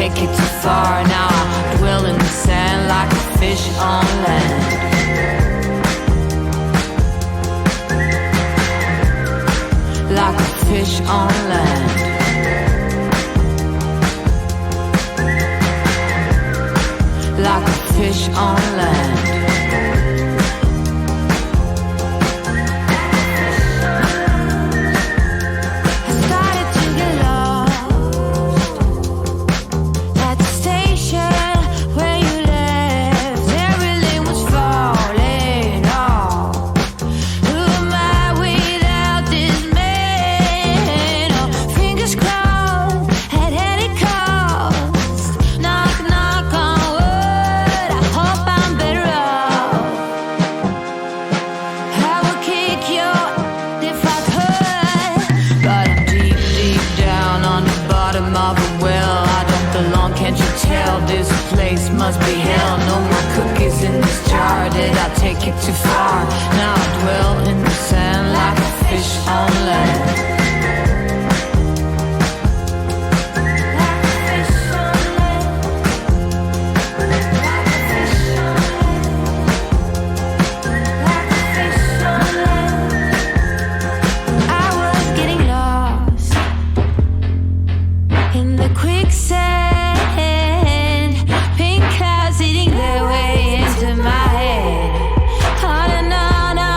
take it too far. Now I dwell in the sand like a fish on land. Like a fish on land. Like a fish on land. I started to get lost at the station where you left. Everything was falling off. Who am I without this man? Oh, fingers crossed at any cost. Knock, knock on wood. I hope I'm better off. I would kick your if I could, but I'm deep, deep down on the bottom of a well. I don't belong, can't you tell? This place must be hell. No more cookies in this jar. Did I take it too far? Now I dwell in the sand like a fish on land. Like a fish on land. Like a fish on land. Like a fish on land. I was getting lost in the quicksand. Pink clouds eating their way into my head. Oh no, no, no,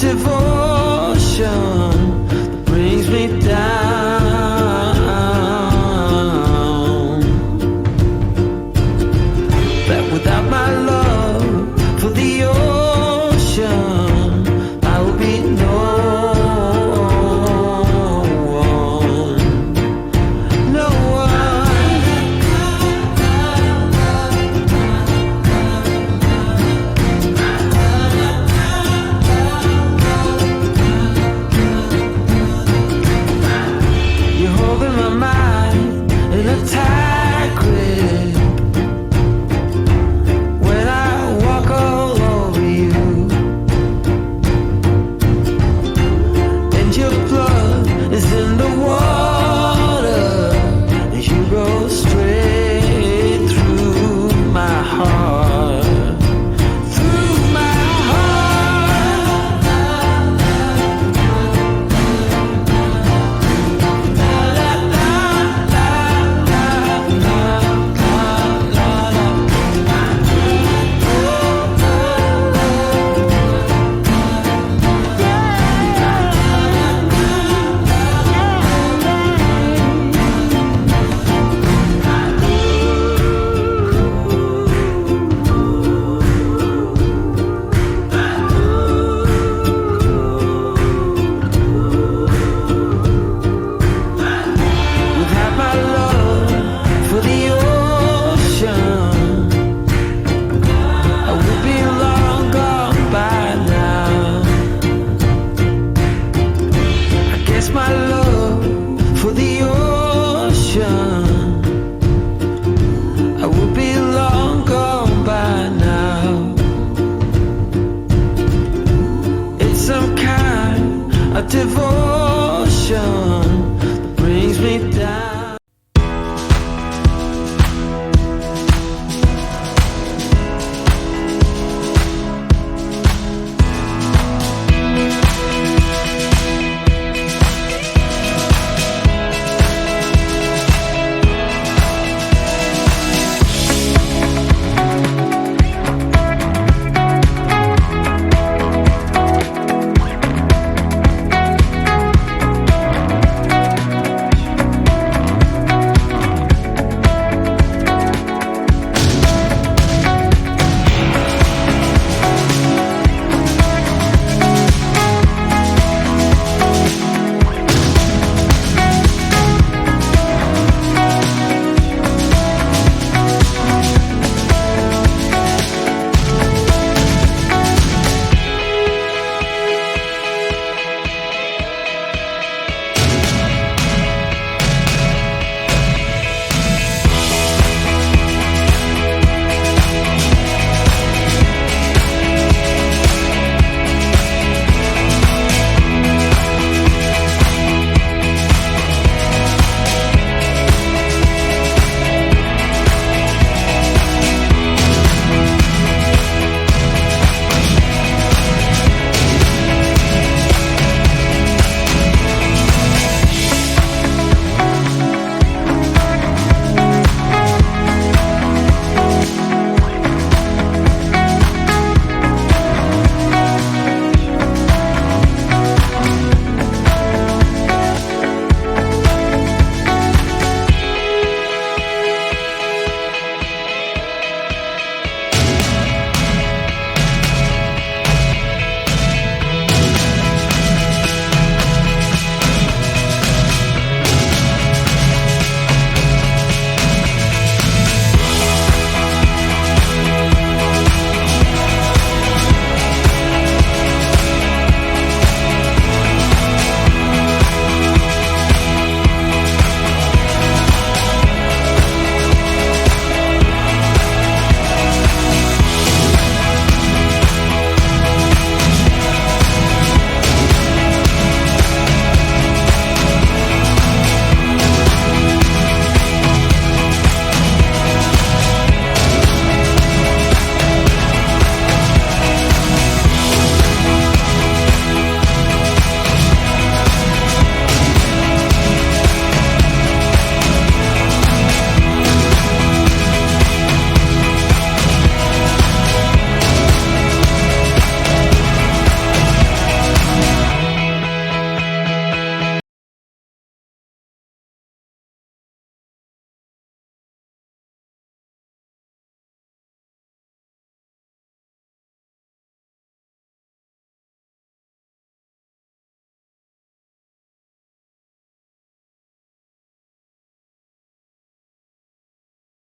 devotion that brings me down. That without my love for the ocean, I will be no one, no tight grip when I walk all over you, and your blood is in the water as you go straight through my heart, through my my love for the ocean, I would be long gone by now. It's some kind of devotion